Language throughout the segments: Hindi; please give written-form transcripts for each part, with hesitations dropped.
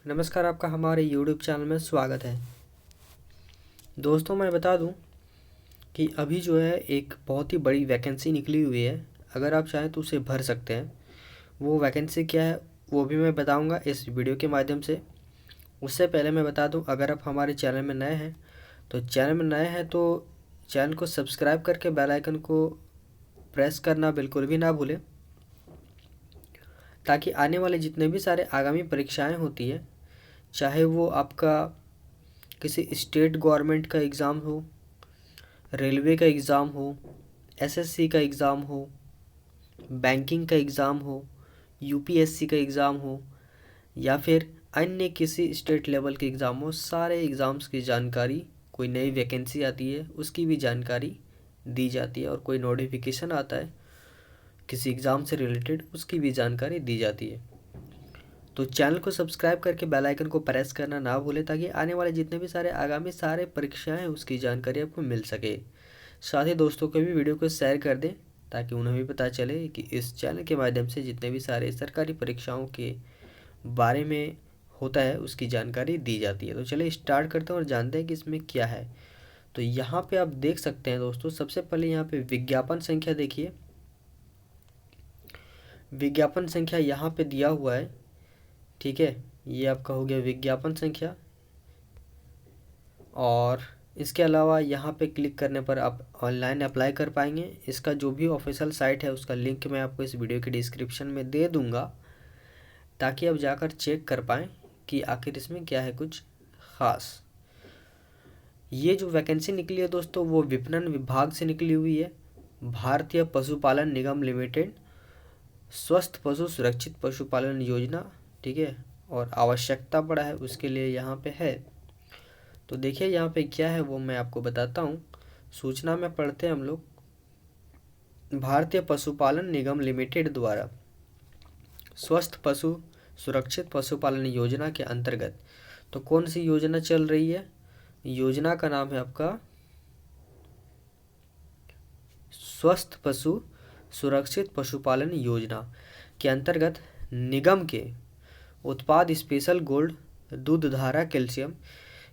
नमस्कार, आपका हमारे YouTube चैनल में स्वागत है। दोस्तों, मैं बता दूं कि अभी जो है एक बहुत ही बड़ी वैकेंसी निकली हुई है। अगर आप चाहें तो उसे भर सकते हैं। वो वैकेंसी क्या है वो भी मैं बताऊंगा इस वीडियो के माध्यम से। उससे पहले मैं बता दूं, अगर आप हमारे चैनल में नए हैं तो चैनल को सब्सक्राइब करके बेल आइकन को प्रेस करना बिल्कुल भी ना भूलें, ताकि आने वाले जितने भी सारे आगामी परीक्षाएं होती है, चाहे वो आपका किसी स्टेट गवर्नमेंट का एग्ज़ाम हो, रेलवे का एग्ज़ाम हो, एसएससी का एग्ज़ाम हो, बैंकिंग का एग्ज़ाम हो, यूपीएससी का एग्ज़ाम हो, या फिर अन्य किसी स्टेट लेवल के एग्ज़ाम हो, सारे एग्ज़ाम्स की जानकारी, कोई नई वैकेंसी आती है उसकी भी जानकारी दी जाती है, और कोई नोटिफिकेशन आता है किसी एग्ज़ाम से रिलेटेड उसकी भी जानकारी दी जाती है। तो चैनल को सब्सक्राइब करके बेल आइकन को प्रेस करना ना भूलें, ताकि आने वाले जितने भी सारे आगामी सारे परीक्षाएं हैं उसकी जानकारी आपको मिल सके। साथ ही दोस्तों को भी वीडियो को शेयर कर दें, ताकि उन्हें भी पता चले कि इस चैनल के माध्यम से जितने भी सारे सरकारी परीक्षाओं के बारे में होता है उसकी जानकारी दी जाती है। तो चलिए स्टार्ट करते हैं और जानते हैं कि इसमें क्या है। तो यहाँ पे आप देख सकते हैं दोस्तों, सबसे पहले यहाँ पे विज्ञापन संख्या देखिए। विज्ञापन संख्या यहाँ पे दिया हुआ है, ठीक है। ये आपका हो गया विज्ञापन संख्या। और इसके अलावा यहाँ पे क्लिक करने पर आप ऑनलाइन अप्लाई कर पाएंगे। इसका जो भी ऑफिशियल साइट है उसका लिंक मैं आपको इस वीडियो के डिस्क्रिप्शन में दे दूँगा, ताकि आप जाकर चेक कर पाएँ कि आखिर इसमें क्या है कुछ ख़ास। ये जो वैकेंसी निकली है दोस्तों, वो विपणन विभाग से निकली हुई है। भारतीय पशुपालन निगम लिमिटेड, स्वस्थ पशु सुरक्षित पशुपालन योजना, ठीक है। और आवश्यकता पड़ा है उसके लिए यहाँ पे है। तो देखिए यहाँ पे क्या है वो मैं आपको बताता हूँ। सूचना में पढ़ते हैं हम लोग, भारतीय पशुपालन निगम लिमिटेड द्वारा स्वस्थ पशु सुरक्षित पशुपालन योजना के अंतर्गत, तो कौन सी योजना चल रही है? योजना का नाम है आपका स्वस्थ पशु सुरक्षित पशुपालन योजना के अंतर्गत निगम के उत्पाद स्पेशल गोल्ड दूध धारा कैल्शियम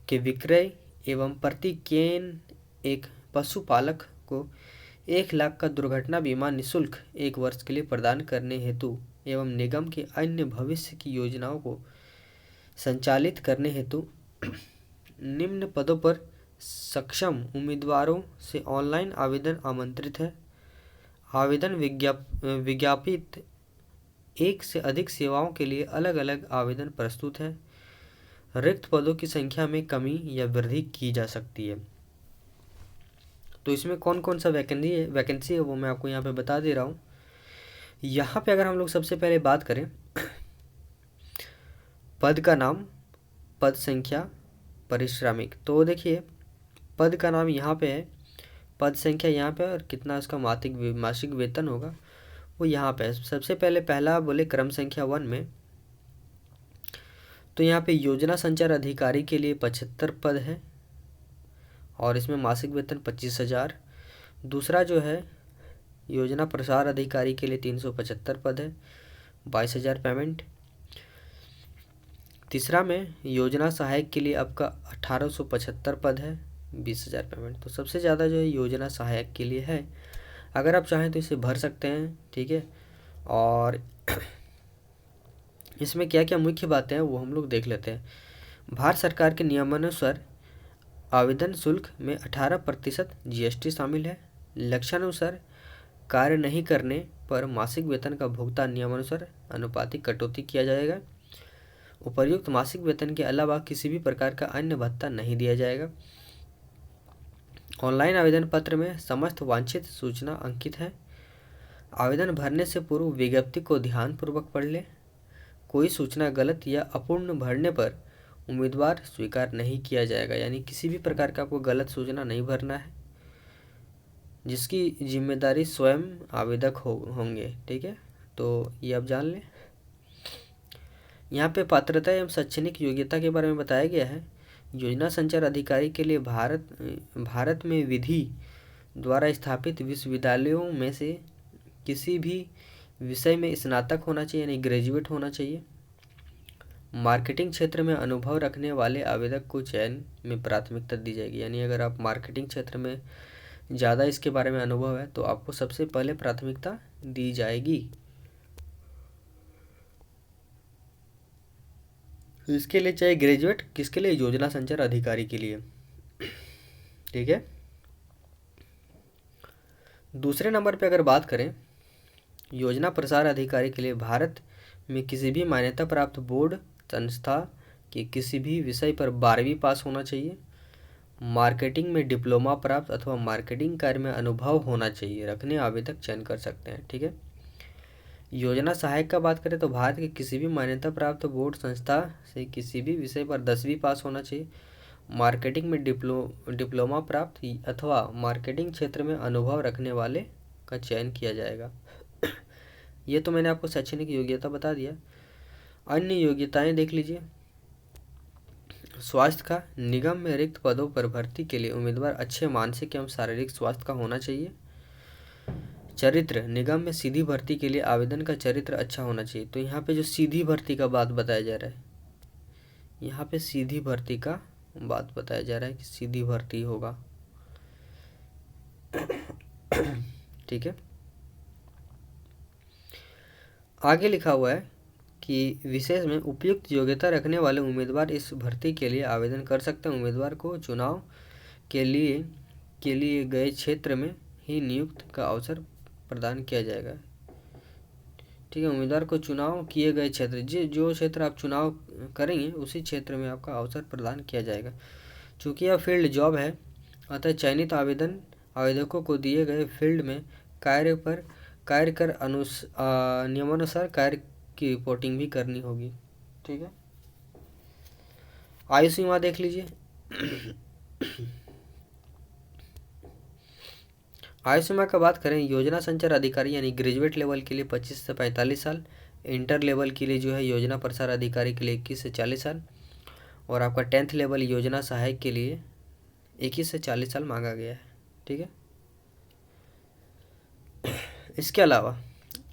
के विक्रय एवं प्रति केन एक पशुपालक को 1 लाख का दुर्घटना बीमा निःशुल्क 1 वर्ष के लिए प्रदान करने हेतु एवं निगम के अन्य भविष्य की योजनाओं को संचालित करने हेतु निम्न पदों पर सक्षम उम्मीदवारों से ऑनलाइन आवेदन आमंत्रित है। आवेदन विज्ञापित 1 से अधिक सेवाओं के लिए अलग अलग आवेदन प्रस्तुत है। रिक्त पदों की संख्या में कमी या वृद्धि की जा सकती है। तो इसमें कौन कौन सा वैकेंसी है वो मैं आपको यहाँ पे बता दे रहा हूँ। यहाँ पे अगर हम लोग सबसे पहले बात करें पद का नाम, पद संख्या, पारिश्रमिक, तो देखिए पद का नाम यहाँ पे है, पद संख्या यहाँ पे, और कितना उसका मासिक वेतन होगा वो यहाँ पे है। सबसे पहले पहला बोले क्रम संख्या 1 में, तो यहाँ पे योजना संचार अधिकारी के लिए 75 पद है और इसमें मासिक वेतन 25,000। दूसरा जो है योजना प्रसार अधिकारी के लिए 375 पद है, 22,000 पेमेंट। तीसरा में योजना सहायक के लिए आपका 1875 पद है, 20,000 पेमेंट। तो सबसे ज़्यादा जो है योजना सहायक के लिए है। अगर आप चाहें तो इसे भर सकते हैं, ठीक है। और इसमें क्या क्या मुख्य बातें हैं वो हम लोग देख लेते हैं। भारत सरकार के नियमानुसार आवेदन शुल्क में 18% जीएसटी शामिल है। लक्षणानुसार कार्य नहीं करने पर मासिक वेतन का भुगतान नियमानुसार अनुपातिक कटौती किया जाएगा। उपर्युक्त मासिक वेतन के अलावा किसी भी प्रकार का अन्य भत्ता नहीं दिया जाएगा। ऑनलाइन आवेदन पत्र में समस्त वांछित सूचना अंकित है। आवेदन भरने से पूर्व विज्ञप्ति को ध्यानपूर्वक पढ़ लें। कोई सूचना गलत या अपूर्ण भरने पर उम्मीदवार स्वीकार नहीं किया जाएगा, यानी किसी भी प्रकार का आपको गलत सूचना नहीं भरना है, जिसकी जिम्मेदारी स्वयं आवेदक होंगे, ठीक है। तो ये आप जान लें। यहाँ पे पात्रता एवं शैक्षणिक योग्यता के बारे में बताया गया है। योजना संचार अधिकारी के लिए भारत में विधि द्वारा स्थापित विश्वविद्यालयों में से किसी भी विषय में स्नातक होना चाहिए, यानी ग्रेजुएट होना चाहिए। मार्केटिंग क्षेत्र में अनुभव रखने वाले आवेदक को चयन में प्राथमिकता दी जाएगी। यानी अगर आप मार्केटिंग क्षेत्र में ज़्यादा इसके बारे में अनुभव है तो आपको सबसे पहले प्राथमिकता दी जाएगी। इसके लिए चाहे ग्रेजुएट, किसके लिए, योजना संचार अधिकारी के लिए। ठीक है। दूसरे नंबर पे अगर बात करें योजना प्रसार अधिकारी के लिए, भारत में किसी भी मान्यता प्राप्त बोर्ड संस्था के किसी भी विषय पर 12वीं पास होना चाहिए, मार्केटिंग में डिप्लोमा प्राप्त अथवा मार्केटिंग कार्य में अनुभव होना चाहिए, रखने आवेदक चयन कर सकते हैं। ठीक है। योजना सहायक का बात करें तो भारत के किसी भी मान्यता प्राप्त बोर्ड संस्था से किसी भी विषय पर 10वीं पास होना चाहिए, मार्केटिंग में डिप्लोमा प्राप्त अथवा मार्केटिंग क्षेत्र में अनुभव रखने वाले का चयन किया जाएगा। ये तो मैंने आपको शैक्षणिक योग्यता बता दिया। अन्य योग्यताएं देख लीजिए। स्वास्थ्य का, निगम में रिक्त पदों पर भर्ती के लिए उम्मीदवार अच्छे मानसिक एवं शारीरिक स्वास्थ्य का होना चाहिए। चरित्र, निगम में सीधी भर्ती के लिए आवेदन का चरित्र अच्छा होना चाहिए। तो यहाँ पे जो सीधी भर्ती का बात बताया जा रहा है, यहाँ पे सीधी भर्ती का बात बताया जा रहा है कि सीधी भर्ती होगा। ठीक है। आगे लिखा हुआ है कि विशेष में उपयुक्त योग्यता रखने वाले उम्मीदवार इस भर्ती के लिए आवेदन कर सकते हैं। उम्मीदवार को चुनाव के लिए गए क्षेत्र में ही नियुक्त का अवसर प्रदान किया जाएगा। ठीक है। उम्मीदवार को चुनाव किए गए क्षेत्र, जो क्षेत्र आप चुनाव करेंगे उसी क्षेत्र में आपका अवसर प्रदान किया जाएगा। चूँकि यह फील्ड जॉब है, अतः चयनित आवेदकों को दिए गए फील्ड में कार्य कर नियमानुसार कार्य की रिपोर्टिंग भी करनी होगी। ठीक है। आयु सीमा देख लीजिए। आयु सीमा का बात करें, योजना संचार अधिकारी यानी ग्रेजुएट लेवल के लिए 25 से 45 साल, इंटर लेवल के लिए जो है योजना प्रसार अधिकारी के लिए 21 से 40 साल, और आपका 10th लेवल योजना सहायक के लिए 21 से 40 साल मांगा गया है। ठीक है। इसके अलावा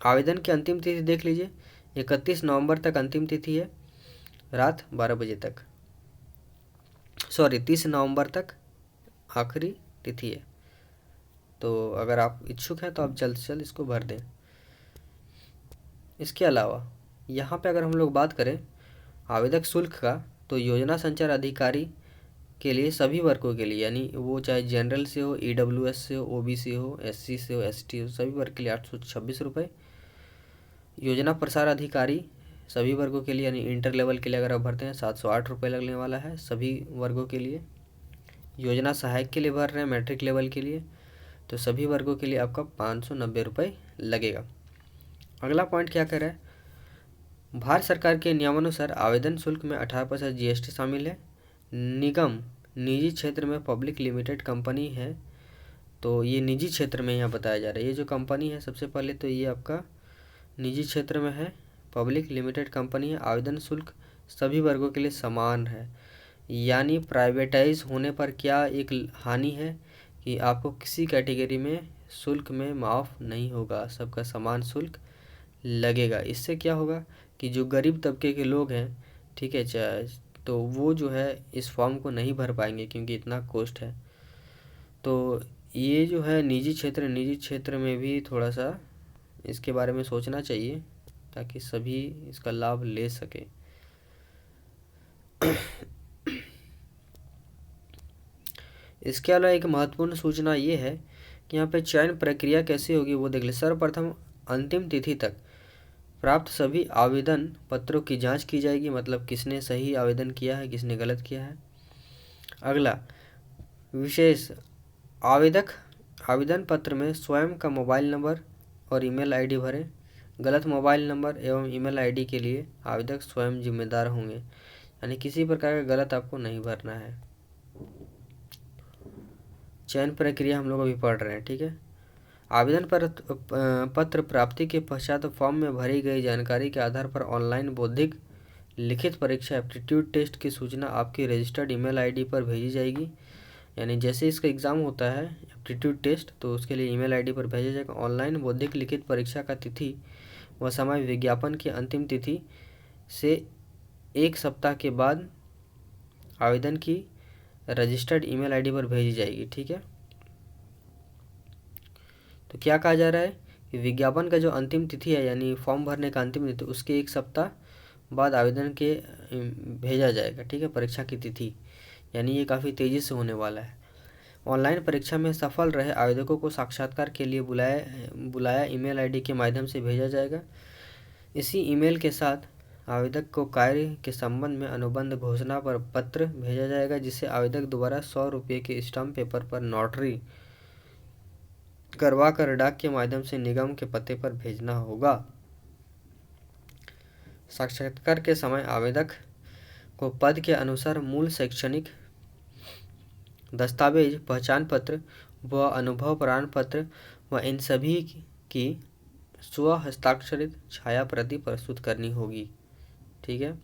आवेदन की अंतिम तिथि देख लीजिए। 31 नवंबर तक अंतिम तिथि है, रात 12 बजे तक। 30 नवंबर तक आखिरी तिथि है। तो अगर आप इच्छुक हैं तो आप जल्द से जल्द इसको भर दें। इसके अलावा यहाँ पे अगर हम लोग बात करें आवेदक शुल्क का, तो योजना संचार अधिकारी के लिए सभी वर्गों के लिए, यानी वो चाहे जनरल से हो, EWS से हो, OBC हो, SC से हो, ST हो, सभी वर्ग के लिए 826 रुपये। योजना प्रसार अधिकारी सभी वर्गों के लिए, यानी इंटर लेवल के लिए अगर आप भरते हैं 708 रुपये लगने वाला है सभी वर्गों के लिए। योजना सहायक के लिए भर रहे हैं मैट्रिक लेवल के लिए, तो सभी वर्गों के लिए आपका 590 रुपये लगेगा। अगला पॉइंट क्या कह रहा है, भारत सरकार के नियमानुसार आवेदन शुल्क में 18% GST शामिल है। निगम निजी क्षेत्र में पब्लिक लिमिटेड कंपनी है, तो ये निजी क्षेत्र में यहाँ बताया जा रहा है। ये जो कंपनी है सबसे पहले तो ये आपका निजी क्षेत्र में है, पब्लिक लिमिटेड कंपनी है। आवेदन शुल्क सभी वर्गों के लिए समान है। यानी प्राइवेटाइज होने पर क्या एक हानि है कि आपको किसी कैटेगरी में शुल्क में माफ़ नहीं होगा, सबका समान शुल्क लगेगा। इससे क्या होगा कि जो गरीब तबके के लोग हैं, ठीक है, तो वो जो है इस फॉर्म को नहीं भर पाएंगे क्योंकि इतना कॉस्ट है। तो ये जो है निजी क्षेत्र में भी थोड़ा सा इसके बारे में सोचना चाहिए ताकि सभी इसका लाभ ले सके। इसके अलावा एक महत्वपूर्ण सूचना ये है कि यहाँ पे चयन प्रक्रिया कैसे होगी वो देख ले। सर्वप्रथम अंतिम तिथि तक प्राप्त सभी आवेदन पत्रों की जांच की जाएगी, मतलब किसने सही आवेदन किया है, किसने गलत किया है। अगला विशेष, आवेदन पत्र में स्वयं का मोबाइल नंबर और ईमेल आईडी भरें। गलत मोबाइल नंबर एवं ईमेल आईडी के लिए आवेदक स्वयं जिम्मेदार होंगे, यानी किसी प्रकार का गलत आपको नहीं भरना है। चयन प्रक्रिया हम लोग अभी पढ़ रहे हैं। ठीक है। आवेदन पत्र प्राप्ति के पश्चात फॉर्म में भरी गई जानकारी के आधार पर ऑनलाइन बौद्धिक लिखित परीक्षा एप्टीट्यूड टेस्ट की सूचना आपकी रजिस्टर्ड ईमेल आईडी पर भेजी जाएगी। यानी जैसे इसका एग्ज़ाम होता है एप्टीट्यूड टेस्ट, तो उसके लिए ईमेल आईडी पर भेजा जाएगा। ऑनलाइन बौद्धिक लिखित परीक्षा का तिथि व समय विज्ञापन की अंतिम तिथि से 1 सप्ताह के बाद आवेदन की रजिस्टर्ड ईमेल आईडी पर भेजी जाएगी। ठीक है, तो क्या कहा जा रहा है कि विज्ञापन का जो अंतिम तिथि है यानी फॉर्म भरने का अंतिम तिथि उसके 1 सप्ताह बाद आवेदन के भेजा जाएगा। ठीक है, परीक्षा की तिथि, यानी ये काफ़ी तेज़ी से होने वाला है। ऑनलाइन परीक्षा में सफल रहे आवेदकों को साक्षात्कार के लिए बुलाया ईमेल आईडी के माध्यम से भेजा जाएगा। इसी ईमेल के साथ आवेदक को कार्य के संबंध में अनुबंध घोषणा पर पत्र भेजा जाएगा, जिसे आवेदक द्वारा 100 रुपये के स्टाम्प पेपर पर नोटरी करवा कर डाक के माध्यम से निगम के पते पर भेजना होगा। साक्षात्कार के समय आवेदक को पद के अनुसार मूल शैक्षणिक दस्तावेज, पहचान पत्र व अनुभव प्रमाण पत्र व इन सभी की स्व हस्ताक्षरित छाया प्रति प्रस्तुत करनी होगी। ठीक है,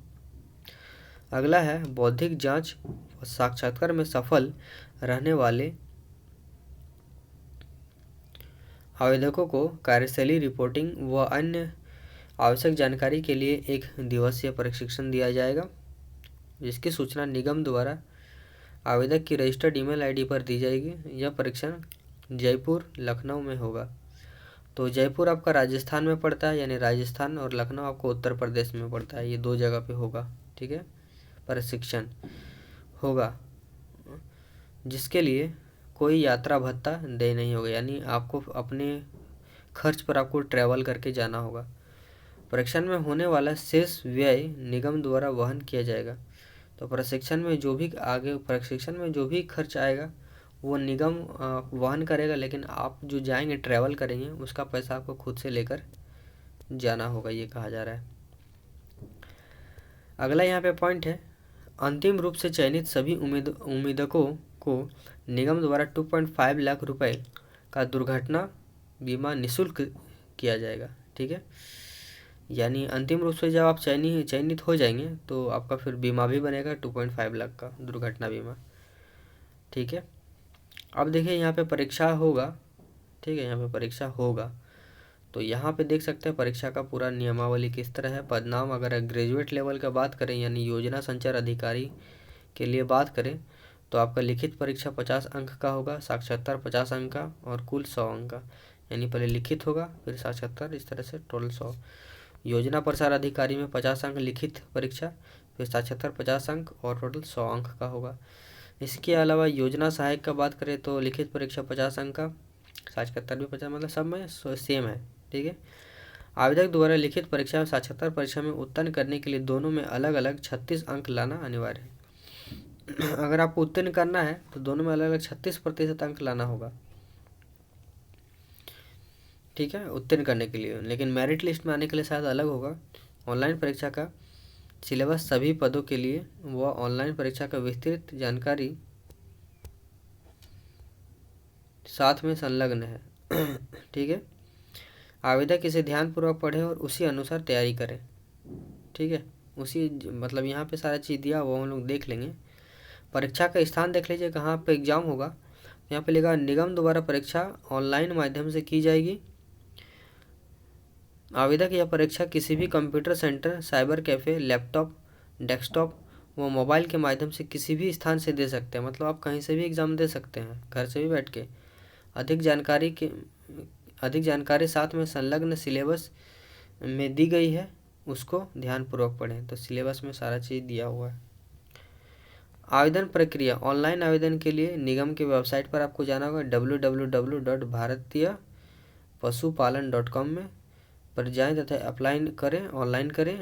अगला है बौद्धिक जांच। साक्षात्कार में सफल रहने वाले आवेदकों को कार्यशैली रिपोर्टिंग व अन्य आवश्यक जानकारी के लिए 1 दिवसीय प्रशिक्षण दिया जाएगा, जिसकी सूचना निगम द्वारा आवेदक की रजिस्टर्ड ईमेल आईडी पर दी जाएगी। यह परीक्षण जयपुर, लखनऊ में होगा। तो जयपुर आपका राजस्थान में पड़ता है, यानी राजस्थान, और लखनऊ आपको उत्तर प्रदेश में पड़ता है। ये 2 जगह पे होगा। ठीक है, प्रशिक्षण होगा, जिसके लिए कोई यात्रा भत्ता दे नहीं होगा, यानी आपको अपने खर्च पर आपको ट्रैवल करके जाना होगा। परीक्षण में होने वाला शेष व्यय निगम द्वारा वहन किया जाएगा। तो प्रशिक्षण में जो भी खर्च आएगा वो निगम वहन करेगा, लेकिन आप जो जाएंगे, ट्रैवल करेंगे, उसका पैसा आपको खुद से लेकर जाना होगा, ये कहा जा रहा है। अगला यहाँ पे पॉइंट है, अंतिम रूप से चयनित सभी उम्मीदकों को निगम द्वारा 2.5 लाख रुपए का दुर्घटना बीमा निःशुल्क किया जाएगा। ठीक है, यानी अंतिम रूप से जब आप चयनित हो जाएंगे तो आपका फिर बीमा भी बनेगा 2.5 लाख का दुर्घटना बीमा। ठीक है, अब देखिए यहाँ पे परीक्षा होगा। ठीक है, यहाँ पे परीक्षा होगा, तो यहाँ पे देख सकते हैं परीक्षा का पूरा नियमावली किस तरह है। पदनाम अगर ग्रेजुएट लेवल का बात करें, यानी योजना संचार अधिकारी के लिए बात करें, तो आपका लिखित परीक्षा 50 अंक का होगा, साक्षात्कार 50 अंक का और कुल 100 अंक का, यानी पहले लिखित होगा फिर साक्षात्कार, इस तरह से टोटल 100। योजना प्रसार अधिकारी में 50 अंक लिखित परीक्षा, फिर साक्षात्कार 50 अंक और टोटल 100 अंक का होगा। इसके अलावा योजना सहायक का बात करें तो लिखित परीक्षा 50 अंक का, साक्षात्कार भी 50, मतलब सब में सेम है। ठीक है, आवेदक द्वारा लिखित परीक्षा और साक्षात्कार परीक्षा में उत्तीर्ण करने के लिए दोनों में अलग अलग 36 अंक लाना अनिवार्य है। अगर आपको उत्तीर्ण करना है तो दोनों में अलग अलग 36% अंक लाना होगा। ठीक है, उत्तीर्ण करने के लिए, लेकिन मेरिट लिस्ट में आने के लिए शायद अलग होगा। ऑनलाइन परीक्षा का सिलेबस सभी पदों के लिए व ऑनलाइन परीक्षा का विस्तृत जानकारी साथ में संलग्न है। ठीक है, आवेदक इसे ध्यानपूर्वक पढ़े और उसी अनुसार तैयारी करें। ठीक है, उसी मतलब यहाँ पे सारा चीज़ दिया हुआ हम लोग देख लेंगे। परीक्षा का स्थान देख लीजिए कहाँ पे एग्ज़ाम होगा। यहाँ पे लिखा निगम द्वारा परीक्षा ऑनलाइन माध्यम से की जाएगी। आवेदक यह परीक्षा किसी भी computer centre, cyber cafe, laptop, desktop व मोबाइल के माध्यम से किसी भी स्थान से दे सकते हैं। मतलब आप कहीं से भी एग्ज़ाम दे सकते हैं, घर से भी बैठ के। अधिक जानकारी साथ में संलग्न सिलेबस में दी गई है, उसको ध्यानपूर्वक पढ़ें। तो सिलेबस में सारा चीज़ दिया हुआ है। आवेदन प्रक्रिया, ऑनलाइन आवेदन के लिए निगम के वेबसाइट पर आपको जाना होगा www.bharatiya-pasupalan.com में पर जाएं तथा अप्लाई करें,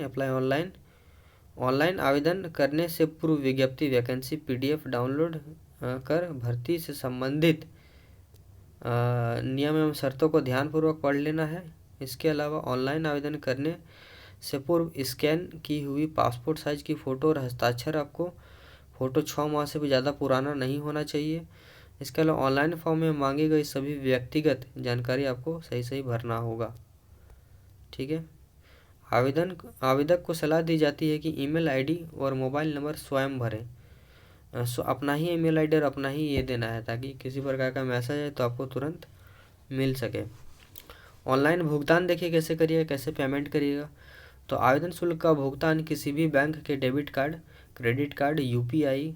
अप्लाई ऑनलाइन आवेदन करने से पूर्व विज्ञप्ति वैकेंसी PDF डाउनलोड कर भर्ती से संबंधित नियम एवं शर्तों को ध्यानपूर्वक पढ़ लेना है। इसके अलावा ऑनलाइन आवेदन करने से पूर्व स्कैन की हुई पासपोर्ट साइज की फ़ोटो और हस्ताक्षर, आपको फ़ोटो 6 माह से भी ज़्यादा पुराना नहीं होना चाहिए। इसके अलावा ऑनलाइन फॉर्म में मांगी गई सभी व्यक्तिगत जानकारी आपको सही भरना होगा। ठीक है, आवेदक को सलाह दी जाती है कि ईमेल आईडी और मोबाइल नंबर स्वयं भरें। अपना ही ईमेल आईडी और अपना ही ये देना है, ताकि किसी प्रकार का मैसेज आए तो आपको तुरंत मिल सके। ऑनलाइन भुगतान देखिए कैसे करिएगा, कैसे पेमेंट करिएगा। तो आवेदन शुल्क का भुगतान किसी भी बैंक के debit card, credit card, UPI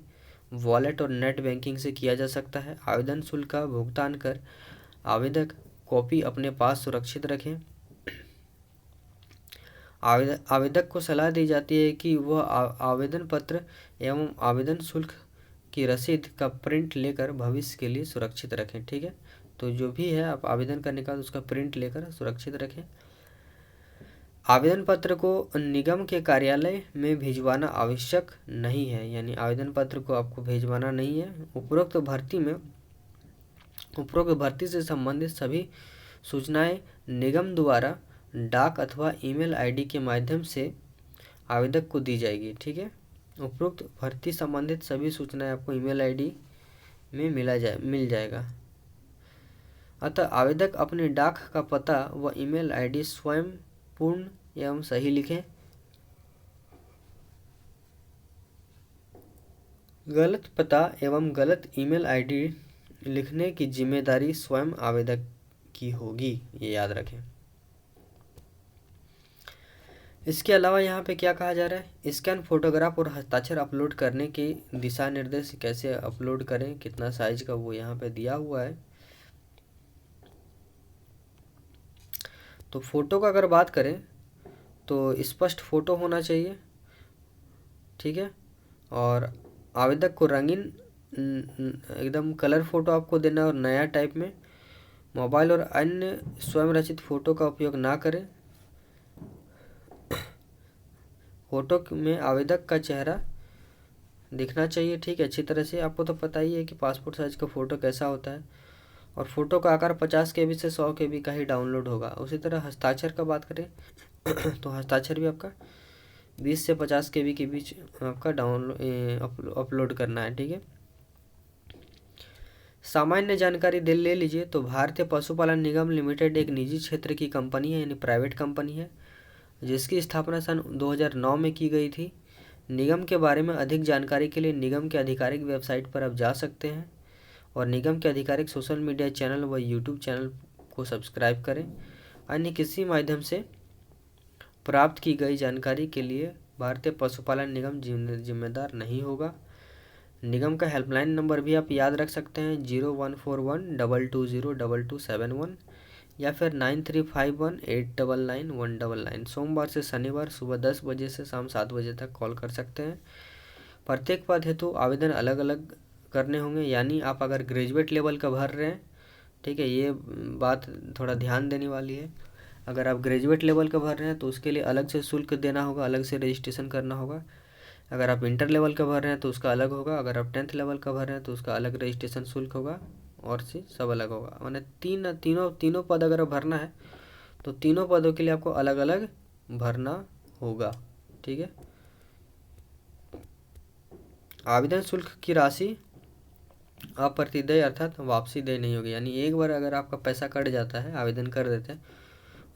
wallet और नेट बैंकिंग से किया जा सकता है। आवेदन शुल्क का भुगतान कर आवेदक कॉपी अपने पास सुरक्षित रखें। आवेदक को सलाह दी जाती है कि वह आवेदन पत्र एवं आवेदन शुल्क की रसीद का प्रिंट लेकर भविष्य के लिए सुरक्षित रखें। ठीक है, तो जो भी है आप आवेदन करने का उसका प्रिंट लेकर सुरक्षित रखें। आवेदन पत्र को निगम के कार्यालय में भिजवाना आवश्यक नहीं है, यानी आवेदन पत्र को आपको भिजवाना नहीं है। उपरोक्त भर्ती से संबंधित सभी सूचनाएं निगम द्वारा डाक अथवा ईमेल आईडी के माध्यम से आवेदक को दी जाएगी। ठीक है, उपरोक्त भर्ती संबंधित सभी सूचनाएं आपको ईमेल आईडी में मिल जाएगा। अतः आवेदक अपने डाक का पता व ईमेल आईडी स्वयं पूर्ण एवं सही लिखें। गलत पता एवं गलत ईमेल आईडी लिखने की जिम्मेदारी स्वयं आवेदक की होगी, ये याद रखें। इसके अलावा यहाँ पे क्या कहा जा रहा है, स्कैन फोटोग्राफ और हस्ताक्षर अपलोड करने के दिशा निर्देश, कैसे अपलोड करें, कितना साइज का, वो यहाँ पे दिया हुआ है। तो फोटो का अगर बात करें तो स्पष्ट फोटो होना चाहिए। ठीक है, और आवेदक को रंगीन एकदम कलर फोटो आपको देना और नया टाइप में। मोबाइल और अन्य स्वयं रचित फोटो का उपयोग ना करें। फोटो में आवेदक का चेहरा दिखना चाहिए, ठीक है, अच्छी तरह से। आपको तो पता ही है कि पासपोर्ट साइज का फ़ोटो कैसा होता है। और फोटो का आकार 50 KB से 100 KB का ही डाउनलोड होगा। उसी तरह हस्ताक्षर का बात करें तो हस्ताक्षर भी आपका 20 से 50 KB के बीच आपका अपलोड करना है। ठीक है, सामान्य जानकारी ले लीजिए। तो भारतीय पशुपालन निगम लिमिटेड एक निजी क्षेत्र की कंपनी है, यानी प्राइवेट कंपनी है, जिसकी स्थापना सन 2009 में की गई थी। निगम के बारे में अधिक जानकारी के लिए निगम के आधिकारिक वेबसाइट पर आप जा सकते हैं और निगम के आधिकारिक सोशल मीडिया चैनल व यूट्यूब चैनल को सब्सक्राइब करें। अन्य किसी माध्यम से प्राप्त की गई जानकारी के लिए भारतीय पशुपालन निगम जिम्मेदार नहीं होगा। निगम का हेल्पलाइन नंबर भी आप याद रख सकते हैं, 014122022271 या फिर 9351899199। सोमवार से शनिवार सुबह 10 बजे से शाम 7 बजे तक कॉल कर सकते हैं। प्रत्येक पद हेतु आवेदन अलग अलग करने होंगे, यानी आप अगर ग्रेजुएट लेवल का भर रहे हैं, ठीक है, ये बात थोड़ा ध्यान देने वाली है। अगर आप ग्रेजुएट लेवल का भर रहे हैं तो उसके लिए अलग से शुल्क देना होगा, अलग से रजिस्ट्रेशन करना होगा। अगर आप इंटर लेवल का भर रहे हैं तो उसका अलग होगा। अगर आप 10th लेवल का भर रहे हैं तो उसका अलग रजिस्ट्रेशन शुल्क होगा और सब अलग होगा। मैंने तीनों पद अगर भरना है तो तीनों पदों के लिए आपको अलग अलग भरना होगा। ठीक है, आवेदन शुल्क की राशि अप्रतिदेय अर्थात वापसी देय नहीं होगी, यानी एक बार अगर आपका पैसा कट जाता है, आवेदन कर देते हैं,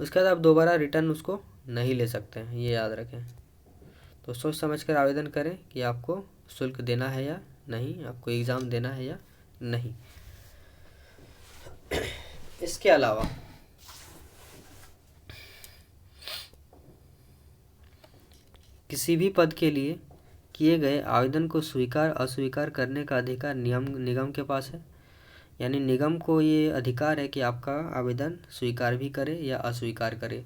उसके बाद आप दोबारा रिटर्न उसको नहीं ले सकते हैं, ये याद रखें। तो सोच समझ कर आवेदन करें कि आपको शुल्क देना है या नहीं, आपको एग्ज़ाम देना है या नहीं। इसके अलावा किसी भी पद के लिए किए गए आवेदन को स्वीकार अस्वीकार करने का अधिकार निगम के पास है, यानी निगम को ये अधिकार है कि आपका आवेदन स्वीकार भी करे या अस्वीकार करे।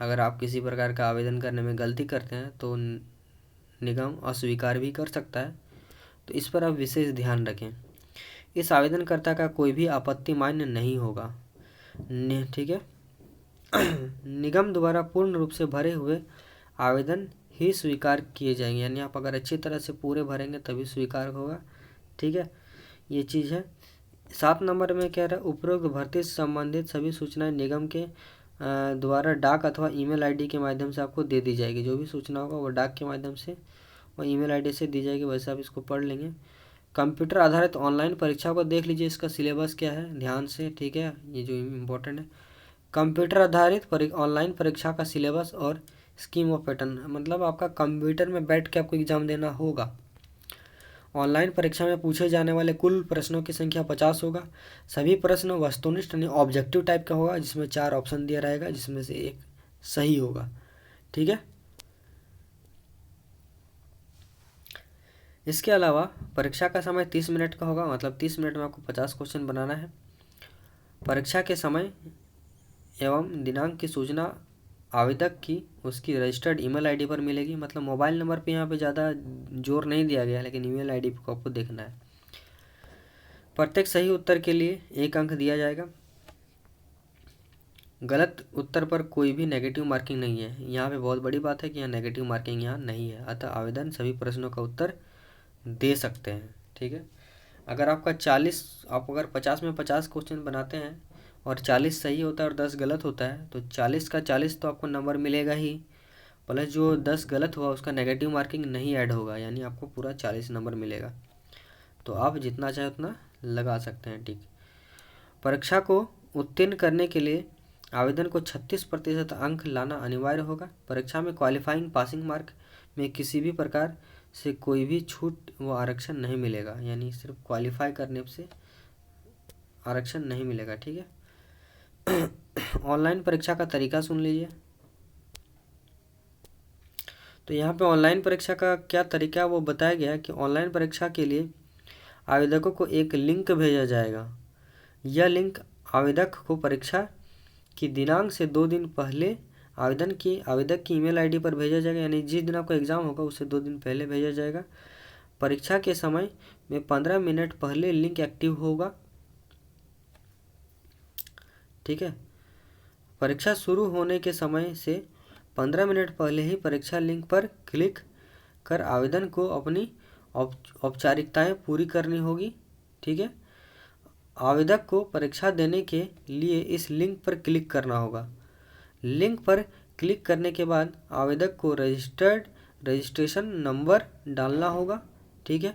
अगर आप किसी प्रकार का आवेदन करने में गलती करते हैं तो निगम अस्वीकार भी कर सकता है, तो इस पर आप विशेष ध्यान रखें। इस आवेदनकर्ता का कोई भी आपत्ति मान्य नहीं होगा। ठीक है, निगम द्वारा पूर्ण रूप से भरे हुए आवेदन ही स्वीकार किए जाएंगे, यानी आप अगर अच्छी तरह से पूरे भरेंगे तभी स्वीकार होगा। ठीक है, ये चीज़ है। 7 नंबर में कह रहा है, उपरोक्त भर्ती से संबंधित सभी सूचनाएं निगम के द्वारा डाक अथवा ईमेल आईडी के माध्यम से आपको दे दी जाएगी। जो भी सूचना होगा वो डाक के माध्यम से और ईमेल आईडी से दी जाएगी। वैसे आप इसको पढ़ लेंगे। कंप्यूटर आधारित ऑनलाइन परीक्षा को देख लीजिए, इसका सिलेबस क्या है ध्यान से। ठीक है, ये जो इम्पोर्टेंट है, कंप्यूटर आधारित ऑनलाइन परीक्षा का सिलेबस और स्कीम ऑफ पैटर्न, मतलब आपका कंप्यूटर में बैठ के आपको एग्ज़ाम देना होगा। ऑनलाइन परीक्षा में पूछे जाने वाले कुल प्रश्नों की संख्या 50 होगा। सभी प्रश्न वस्तुनिष्ठ यानी ऑब्जेक्टिव टाइप का होगा, जिसमें 4 ऑप्शन दिया रहेगा, जिसमें से एक सही होगा। ठीक है, इसके अलावा परीक्षा का समय 30 मिनट का होगा, मतलब 30 मिनट में आपको 50 क्वेश्चन बनाना है। परीक्षा के समय एवं दिनांक की सूचना आवेदक की उसकी रजिस्टर्ड ईमेल आईडी पर मिलेगी, मतलब मोबाइल नंबर पे यहाँ पे ज़्यादा जोर नहीं दिया गया है, लेकिन ईमेल आईडी को आपको देखना है। प्रत्येक सही उत्तर के लिए 1 अंक दिया जाएगा। गलत उत्तर पर कोई भी नेगेटिव मार्किंग नहीं है। यहाँ पे बहुत बड़ी बात है कि यहाँ नेगेटिव मार्किंग यहाँ नहीं है, अतः आवेदन सभी प्रश्नों का उत्तर दे सकते हैं। ठीक है, अगर आपका 40 आप अगर 50 में 50 क्वेश्चन बनाते हैं और 40 सही होता है और 10 गलत होता है, तो 40 का 40 तो आपको नंबर मिलेगा ही, प्लस जो 10 गलत हुआ उसका नेगेटिव मार्किंग नहीं ऐड होगा, यानी आपको पूरा 40 नंबर मिलेगा। तो आप जितना चाहे उतना लगा सकते हैं। ठीक, परीक्षा को उत्तीर्ण करने के लिए आवेदन को 36% अंक लाना अनिवार्य होगा। परीक्षा में क्वालिफाइंग पासिंग मार्क में किसी भी प्रकार से कोई भी छूट व आरक्षण नहीं मिलेगा, यानी सिर्फ क्वालिफाई करने से आरक्षण नहीं मिलेगा। ठीक है, ऑनलाइन परीक्षा का तरीका सुन लीजिए। तो यहाँ पे ऑनलाइन परीक्षा का क्या तरीका वो बताया गया है कि ऑनलाइन परीक्षा के लिए आवेदकों को एक लिंक भेजा जाएगा। यह लिंक आवेदक को परीक्षा की दिनांक से 2 दिन पहले आवेदक की ईमेल आईडी पर भेजा जाएगा, यानी जिस दिन आपका एग्ज़ाम होगा उससे 2 दिन पहले भेजा जाएगा। परीक्षा के समय में 15 मिनट पहले लिंक एक्टिव होगा। ठीक है, परीक्षा शुरू होने के समय से 15 मिनट पहले ही परीक्षा लिंक पर क्लिक कर आवेदन को अपनी औपचारिकताएं पूरी करनी होगी। ठीक है, आवेदक को परीक्षा देने के लिए इस लिंक पर क्लिक करना होगा। लिंक पर क्लिक करने के बाद आवेदक को रजिस्ट्रेशन नंबर डालना होगा। ठीक है,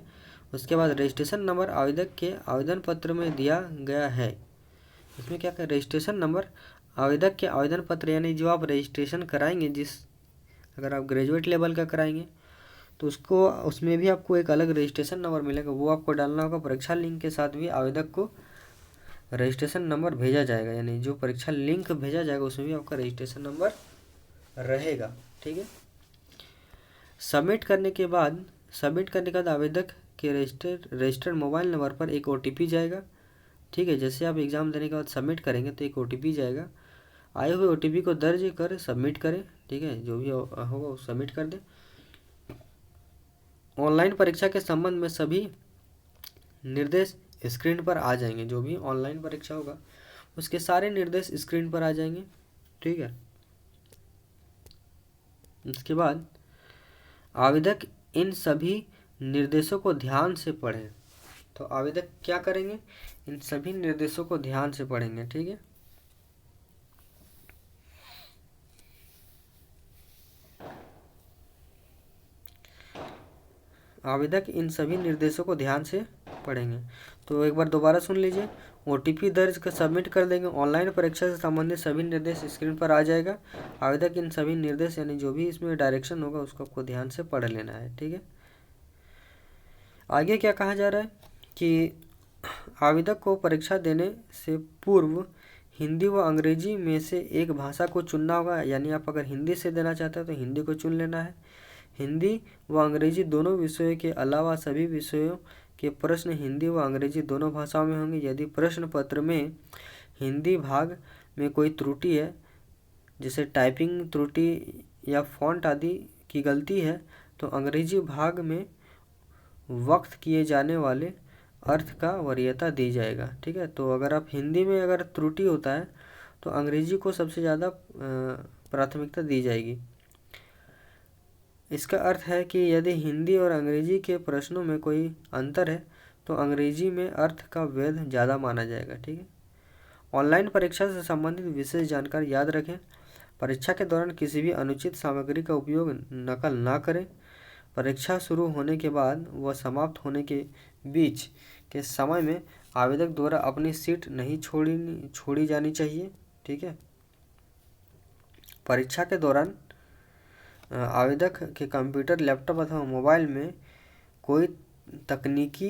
उसके बाद रजिस्ट्रेशन नंबर आवेदक के आवेदन पत्र में दिया गया है। इसमें क्या है, रजिस्ट्रेशन नंबर आवेदक के आवेदन पत्र, यानी जो आप रजिस्ट्रेशन कराएंगे, अगर आप ग्रेजुएट लेवल का कराएंगे तो उसमें भी आपको एक अलग रजिस्ट्रेशन नंबर मिलेगा, वो आपको डालना होगा। परीक्षा लिंक के साथ भी आवेदक को रजिस्ट्रेशन नंबर भेजा जाएगा, यानी जो परीक्षा लिंक भेजा जाएगा उसमें भी आपका रजिस्ट्रेशन नंबर रहेगा। ठीक है, सबमिट करने के बाद आवेदक के रजिस्टर्ड मोबाइल नंबर पर एक OTP जाएगा। ठीक है, जैसे आप एग्ज़ाम देने के बाद सबमिट करेंगे तो एक OTP जाएगा। आए हुए OTP को दर्ज कर सबमिट करें। ठीक है, जो भी होगा वो सबमिट कर दें। ऑनलाइन परीक्षा के संबंध में सभी निर्देश स्क्रीन पर आ जाएंगे। जो भी ऑनलाइन परीक्षा होगा उसके सारे निर्देश स्क्रीन पर आ जाएंगे। ठीक है, इसके बाद आवेदक इन सभी निर्देशों को ध्यान से पढ़ें। तो आवेदक क्या करेंगे, इन सभी निर्देशों को ध्यान से पढ़ेंगे। ठीक है, आवेदक इन सभी निर्देशों को ध्यान से पढ़ेंगे। तो एक बार दोबारा सुन लीजिए। OTP दर्ज कर सबमिट कर देंगे। ऑनलाइन परीक्षा से संबंधित सभी निर्देश स्क्रीन पर आ जाएगा। आवेदक इन सभी निर्देश, यानी जो भी इसमें डायरेक्शन होगा उसको आपको ध्यान से पढ़ लेना है। ठीक है, आगे क्या कहा जा रहा है कि आवेदक को परीक्षा देने से पूर्व हिंदी व अंग्रेजी में से एक भाषा को चुनना होगा, यानी आप अगर हिंदी से देना चाहते हैं तो हिंदी को चुन लेना है। हिंदी व अंग्रेजी दोनों विषयों के अलावा सभी विषयों के प्रश्न हिंदी व अंग्रेजी दोनों भाषाओं में होंगे। यदि प्रश्न पत्र में हिंदी भाग में कोई त्रुटि है, जैसे टाइपिंग त्रुटि या फॉन्ट आदि की गलती है, तो अंग्रेजी भाग में वक्त किए जाने वाले अर्थ का वरीयता दी जाएगा। ठीक है, तो अगर आप हिंदी में अगर त्रुटि होता है तो अंग्रेजी को सबसे ज़्यादा प्राथमिकता दी जाएगी। इसका अर्थ है कि यदि हिंदी और अंग्रेजी के प्रश्नों में कोई अंतर है तो अंग्रेजी में अर्थ का भेद ज़्यादा माना जाएगा। ठीक है, ऑनलाइन परीक्षा से संबंधित विशेष जानकारी याद रखें। परीक्षा के दौरान किसी भी अनुचित सामग्री का उपयोग नकल ना करें। परीक्षा शुरू होने के बाद व समाप्त होने के बीच के समय में आवेदक द्वारा अपनी सीट नहीं छोड़ी जानी चाहिए। ठीक है, परीक्षा के दौरान आवेदक के कंप्यूटर, लैपटॉप अथवा मोबाइल में कोई तकनीकी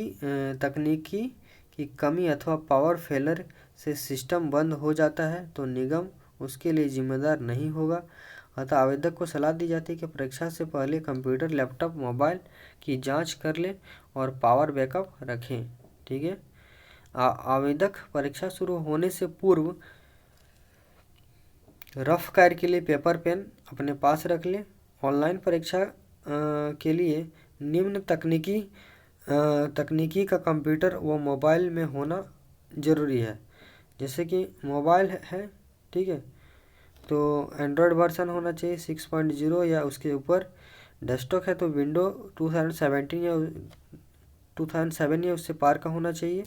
की कमी अथवा पावर फेलर से सिस्टम बंद हो जाता है तो निगम उसके लिए जिम्मेदार नहीं होगा। अतः आवेदक को सलाह दी जाती है कि परीक्षा से पहले कंप्यूटर, लैपटॉप, मोबाइल की जांच कर लें और पावर बैकअप रखें। ठीक है। आवेदक परीक्षा शुरू होने से पूर्व रफ कार्य के लिए पेपर पेन अपने पास रख लें। ऑनलाइन परीक्षा के लिए निम्न तकनीकी का कंप्यूटर व मोबाइल में होना ज़रूरी है। जैसे कि मोबाइल है, ठीक है, तो एंड्रॉयड वर्जन होना चाहिए 6.0 या उसके ऊपर। डेस्कटॉप है तो विंडो 2017 या 2007 या उससे पार का होना चाहिए।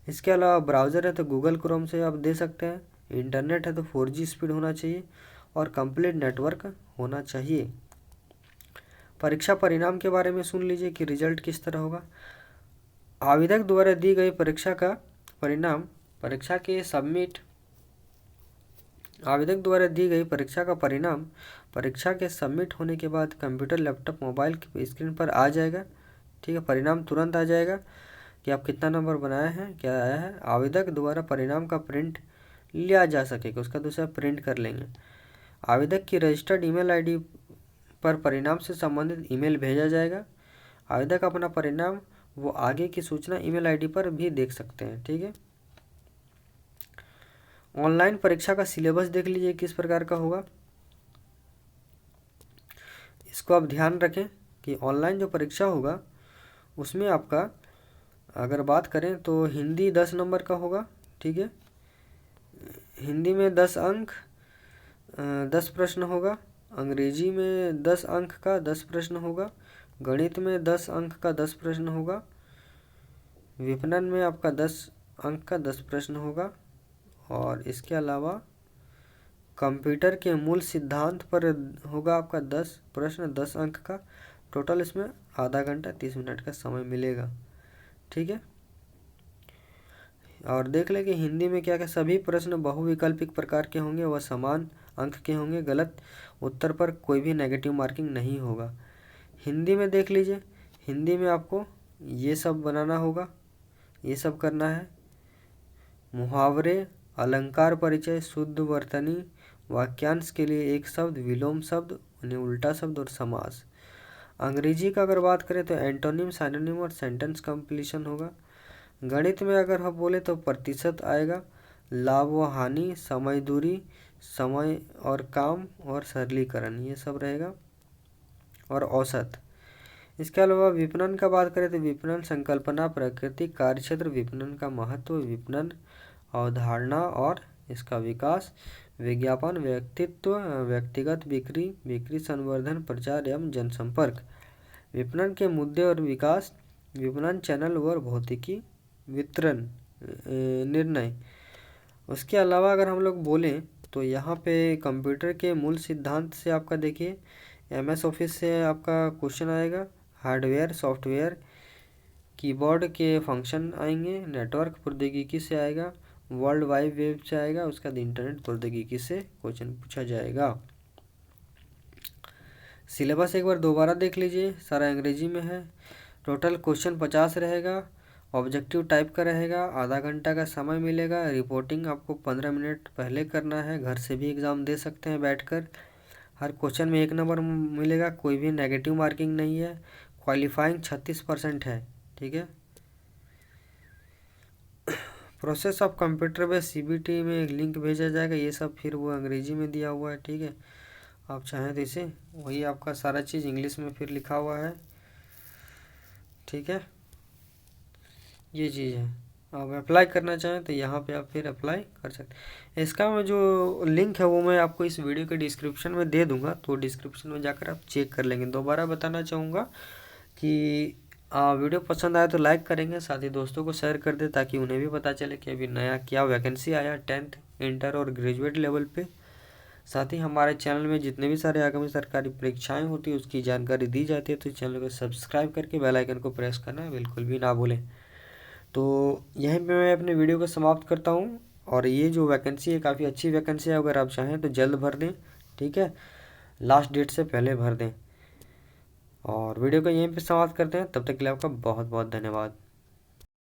इसके अलावा ब्राउज़र है तो गूगल क्रोम से आप दे सकते हैं। इंटरनेट है तो 4G स्पीड होना चाहिए और कंप्लीट नेटवर्क होना चाहिए। परीक्षा परिणाम के बारे में सुन लीजिए कि रिजल्ट किस तरह होगा। आवेदक द्वारा दी गई परीक्षा का परिणाम परीक्षा के सबमिट होने के बाद कंप्यूटर, लैपटॉप, मोबाइल की स्क्रीन पर आ जाएगा। ठीक है, परिणाम तुरंत आ जाएगा कि आप कितना नंबर बनाए हैं, क्या आया है। आवेदक द्वारा परिणाम का प्रिंट लिया जा सकेगा, उसका दूसरा प्रिंट कर लेंगे। आवेदक की रजिस्टर्ड ईमेल आईडी पर परिणाम से संबंधित ईमेल भेजा जाएगा। आवेदक अपना परिणाम वो आगे की सूचना ईमेल आईडी पर भी देख सकते हैं। ठीक है। ऑनलाइन परीक्षा का सिलेबस देख लीजिए किस प्रकार का होगा। इसको आप ध्यान रखें कि ऑनलाइन जो परीक्षा होगा उसमें आपका अगर बात करें तो हिंदी 10 नंबर का होगा। ठीक है, हिंदी में 10 अंक 10 प्रश्न होगा। अंग्रेजी में 10 अंक का 10 प्रश्न होगा। गणित में 10 अंक का 10 प्रश्न होगा। विपणन में आपका 10 अंक का 10 प्रश्न होगा। और इसके अलावा कंप्यूटर के मूल सिद्धांत पर होगा आपका 10 प्रश्न 10 अंक का। टोटल इसमें आधा घंटा 30 मिनट का समय मिलेगा। ठीक है, और देख लें कि हिंदी में क्या क्या सभी प्रश्न बहुविकल्पिक प्रकार के होंगे, वह समान अंक के होंगे। गलत उत्तर पर कोई भी नेगेटिव मार्किंग नहीं होगा। हिंदी में देख लीजिए, हिंदी में आपको ये सब बनाना होगा, ये सब करना है। मुहावरे, अलंकार परिचय, शुद्ध वर्तनी, वाक्यांश के लिए एक शब्द, विलोम शब्द, उन्हें उल्टा शब्द और समास। अंग्रेजी का अगर बात करें तो एंटोनिम, सिनोनिम और सेंटेंस कंप्लीशन होगा। गणित में अगर हम बोले तो प्रतिशत आएगा, लाभ व हानि, समय दूरी, समय और काम और सरलीकरण, ये सब रहेगा, और औसत। इसके अलावा विपणन का बात करें तो विपणन संकल्पना, प्रकृति, कार्यक्षेत्र, विपणन का महत्व, विपणन अवधारणा और इसका विकास, विज्ञापन, व्यक्तित्व, व्यक्तिगत बिक्री, बिक्री संवर्धन, प्रचार एवं जनसंपर्क, विपणन के मुद्दे और विकास, विपणन चैनल और भौतिकी वितरण निर्णय। उसके अलावा अगर हम लोग बोलें तो यहाँ पे कंप्यूटर के मूल सिद्धांत से आपका देखिए MS ऑफिस से आपका क्वेश्चन आएगा। हार्डवेयर, सॉफ्टवेयर, कीबोर्ड के फंक्शन आएंगे। नेटवर्क प्रौद्योगिकी से आएगा। वर्ल्ड वाइड वेब से आएगा। उसके बाद इंटरनेट प्रौद्योगिकी से क्वेश्चन पूछा जाएगा। सिलेबस एक बार दोबारा देख लीजिए, सारा अंग्रेजी में है। टोटल क्वेश्चन 50 रहेगा। ऑब्जेक्टिव टाइप का रहेगा। आधा घंटा का समय मिलेगा। रिपोर्टिंग आपको 15 मिनट पहले करना है। घर से भी एग्ज़ाम दे सकते हैं बैठकर। हर क्वेश्चन में 1 नंबर मिलेगा, कोई भी नेगेटिव मार्किंग नहीं है। क्वालिफाइंग 36% है। ठीक है। Process of computer based CBT में एक लिंक भेजा जाएगा। ये सब फिर वो अंग्रेजी में दिया हुआ है। ठीक है, आप चाहें तो इसे वही आपका सारा चीज़ इंग्लिश में फिर लिखा हुआ है। ठीक है, ये चीज़ है। आप अप्लाई करना चाहें तो यहाँ पे आप फिर अप्लाई कर सकते हैं। इसका मैं जो लिंक है वो मैं आपको इस वीडियो के डिस्क्रिप्शन में दे दूँगा, तो डिस्क्रिप्शन में जाकर आप चेक कर लेंगे। दोबारा बताना चाहूँगा कि वीडियो पसंद आया तो लाइक करेंगे, साथ ही दोस्तों को शेयर कर दें ताकि उन्हें भी पता चले कि अभी नया क्या वैकेंसी आया 10th, इंटर और ग्रेजुएट लेवल पे। साथ ही हमारे चैनल में जितने भी सारे आगामी सरकारी परीक्षाएं होती है उसकी जानकारी दी जाती है, तो चैनल को सब्सक्राइब करके बेल आइकन को प्रेस करना बिल्कुल भी ना भूलें। तो यहीं पे मैं अपने वीडियो को समाप्त करता हूँ। और ये जो वैकेंसी है काफ़ी अच्छी वैकेंसी है, अगर आप चाहें तो जल्द भर दें। ठीक है, लास्ट डेट से पहले भर दें। और वीडियो को यहीं पे समाप्त करते हैं। तब तक के लिए आपका बहुत बहुत धन्यवाद।